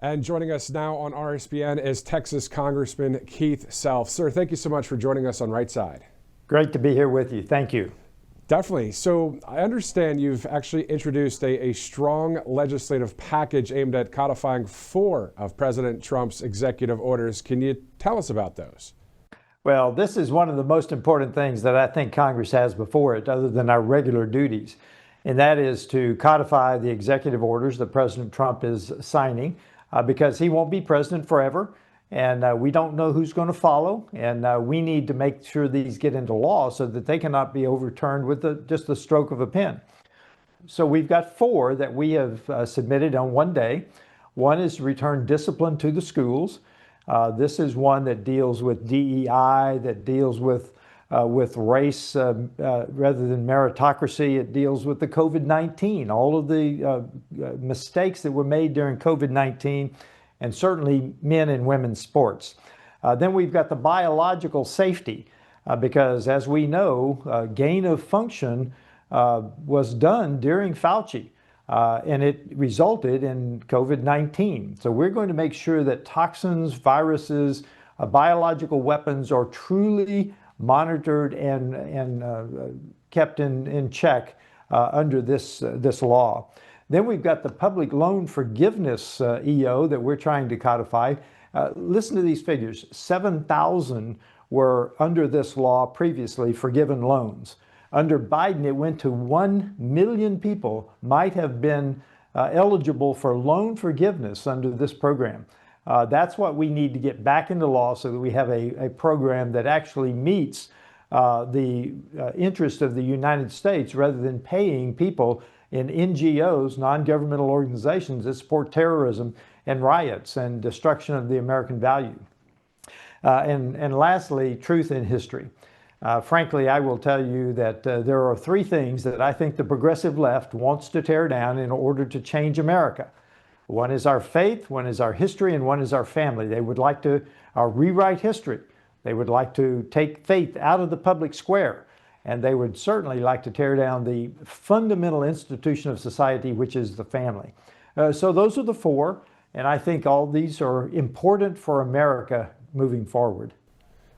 And joining us now on RSBN is Texas Congressman Keith Self. Sir, thank you so much for joining us on Right Side. Great to be here with you. Thank you. Definitely. So I understand you've actually introduced a strong legislative package aimed at codifying 4 of President Trump's executive orders. Can you tell us about those? Well, this is one of the most important things that I think Congress has before it, other than our regular duties, and that is to codify the executive orders that President Trump is signing, because he won't be president forever, and we don't know who's going to follow, and we need to make sure these get into law so that they cannot be overturned with just the stroke of a pen. So we've got 4 that we have submitted on one day. One is to return discipline to the schools. This is one that deals with DEI, that deals with race rather than meritocracy. It deals with the COVID-19, all of the mistakes that were made during COVID-19, and certainly men and women's sports. Then we've got the biological safety, because as we know, gain of function was done during Fauci. And it resulted in COVID-19. So we're going to make sure that toxins, viruses, biological weapons are truly monitored and kept in check under this law. Then we've got the public loan forgiveness EO that we're trying to codify. Listen to these figures. 7,000 were under this law previously forgiven loans. Under Biden, it went to 1 million people might have been eligible for loan forgiveness under this program. That's what we need to get back into law so that we have a program that actually meets the interest of the United States, rather than paying people in NGOs, non-governmental organizations that support terrorism and riots and destruction of the American value. And lastly, truth in history. Frankly, I will tell you that there are 3 things that I think the progressive left wants to tear down in order to change America. One is our faith, one is our history, and one is our family. They would like to rewrite history. They would like to take faith out of the public square. And they would certainly like to tear down the fundamental institution of society, which is the family. So those are the 4, and I think all these are important for America moving forward.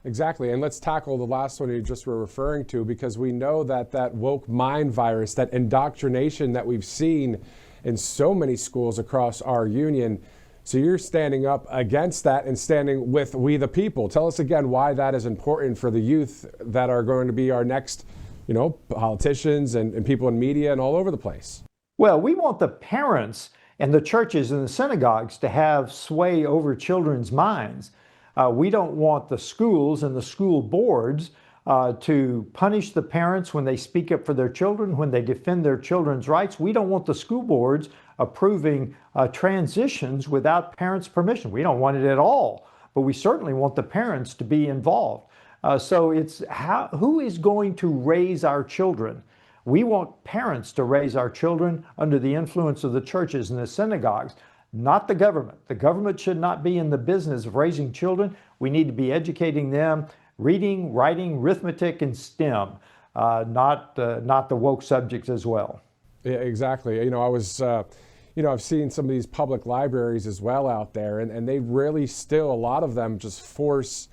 Exactly. And let's tackle the last one you just were referring to, because we know that woke mind virus, that indoctrination that we've seen in so many schools across our union. So you're standing up against that and standing with we the people. Tell us again why that is important for the youth that are going to be our next, politicians and people in media and all over the place. Well, we want the parents and the churches and the synagogues to have sway over children's minds. We don't want the schools and the school boards to punish the parents when they speak up for their children, when they defend their children's rights. We don't want the school boards approving transitions without parents' permission. We don't want it at all, but we certainly want the parents to be involved. So it's who is going to raise our children? We want parents to raise our children under the influence of the churches and the synagogues, not the government. The government should not be in the business of raising children. We need to be educating them, reading, writing, arithmetic, and STEM, not the woke subjects as well. Yeah, exactly. I've seen some of these public libraries as well out there, and they really still, a lot of them just force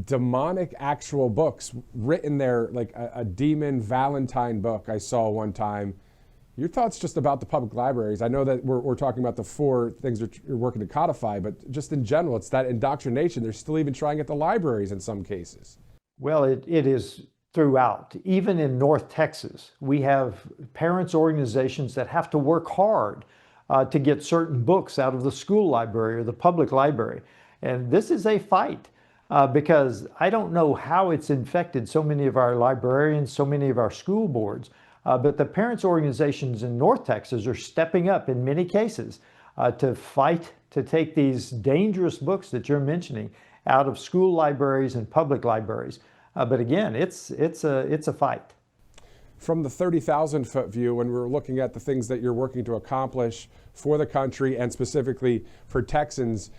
demonic actual books written there, like a demon Valentine book I saw one time. Your thoughts just about the public libraries? I know that we're talking about the 4 things that you're working to codify, but just in general, it's that indoctrination. They're still even trying at the libraries in some cases. Well, it is throughout. Even in North Texas, we have parents' organizations that have to work hard to get certain books out of the school library or the public library. And this is a fight because I don't know how it's infected so many of our librarians, so many of our school boards. But the parents' organizations in North Texas are stepping up in many cases to fight to take these dangerous books that you're mentioning out of school libraries and public libraries. But again, it's a fight. From the 30,000-foot view, when we're looking at the things that you're working to accomplish for the country and specifically for Texans,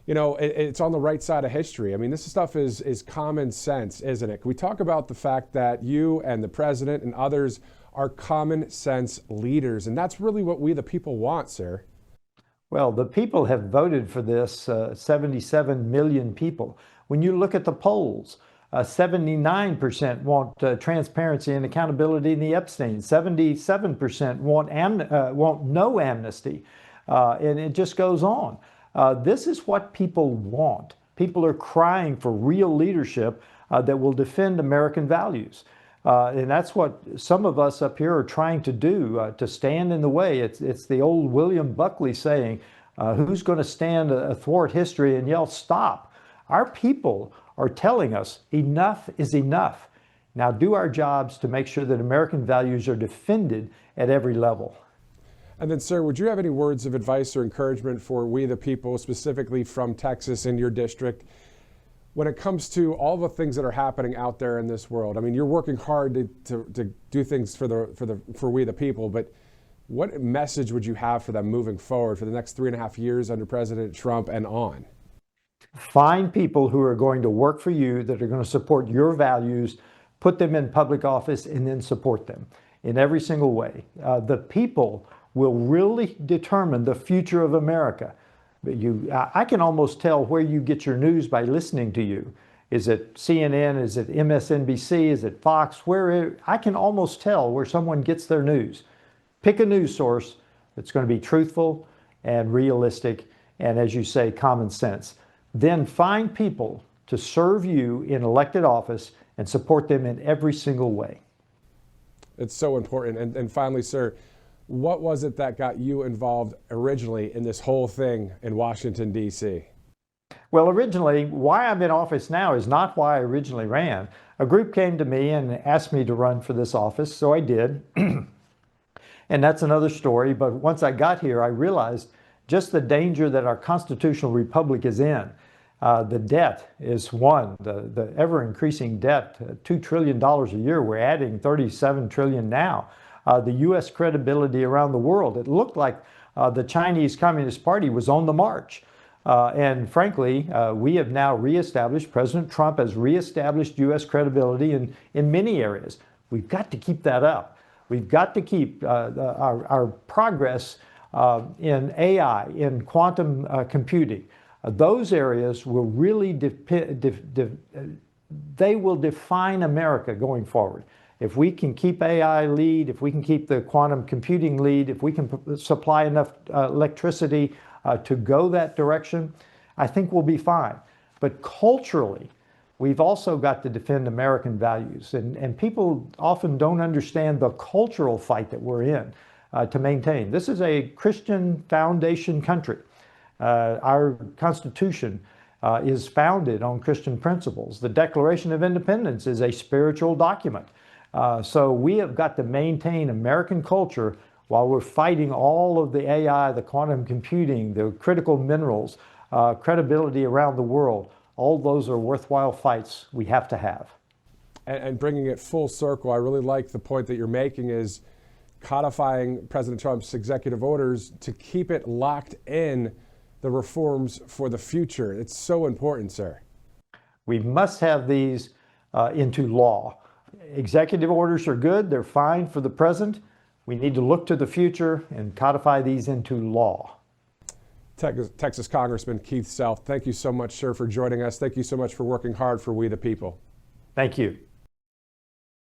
it's on the right side of history. I mean, this stuff is common sense, isn't it? Can we talk about the fact that you and the president and others are common sense leaders? And that's really what we the people want, sir. Well, the people have voted for this, 77 million people. When you look at the polls, 79% want transparency and accountability in the Epstein. 77% want no amnesty. And it just goes on. This is what people want. People are crying for real leadership that will defend American values. And that's what some of us up here are trying to do, to stand in the way. It's the old William Buckley saying, who's going to stand athwart history and yell, stop? Our people are telling us enough is enough. Now do our jobs to make sure that American values are defended at every level. And then, sir, would you have any words of advice or encouragement for we the people, specifically from Texas in your district, when it comes to all the things that are happening out there in this world? I mean, you're working hard to do things for we the people, but what message would you have for them moving forward for the next 3.5 years under President Trump and on? Find people who are going to work for you, that are going to support your values, put them in public office, and then support them in every single way. The people will really determine the future of America. I can almost tell where you get your news by listening to you. Is it CNN? Is it MSNBC? Is it Fox? I can almost tell where someone gets their news. Pick a news source that's going to be truthful and realistic and, as you say, common sense. Then find people to serve you in elected office and support them in every single way. It's so important. And finally, sir, what was it that got you involved originally in this whole thing in Washington, D.C.? Well, originally, why I'm in office now is not why I originally ran. A group came to me and asked me to run for this office, so I did. And that's another story. But once I got here, I realized just the danger that our constitutional republic is in. The debt is one, the ever-increasing debt, $2 trillion a year. We're adding $37 trillion now. The U.S. credibility around the world. It looked like the Chinese Communist Party was on the march. And frankly, we have now reestablished, President Trump has reestablished U.S. credibility in many areas. We've got to keep that up. We've got to keep our progress in AI, in quantum computing. Those areas will really they will define America going forward. If we can keep AI lead, if we can keep the quantum computing lead, if we can supply enough electricity to go that direction, I think we'll be fine. But culturally, we've also got to defend American values. And people often don't understand the cultural fight that we're in to maintain. This is a Christian foundation country. Our Constitution is founded on Christian principles. The Declaration of Independence is a spiritual document. So we have got to maintain American culture while we're fighting all of the AI, the quantum computing, the critical minerals, credibility around the world. All those are worthwhile fights we have to have. And bringing it full circle, I really like the point that you're making is codifying President Trump's executive orders to keep it locked in the reforms for the future. It's so important, sir. We must have these into law. Executive orders are good, they're fine for the present. We need to look to the future and codify these into law. Texas Congressman Keith Self, thank you so much, sir, for joining us. Thank you so much for working hard for we the people. Thank you.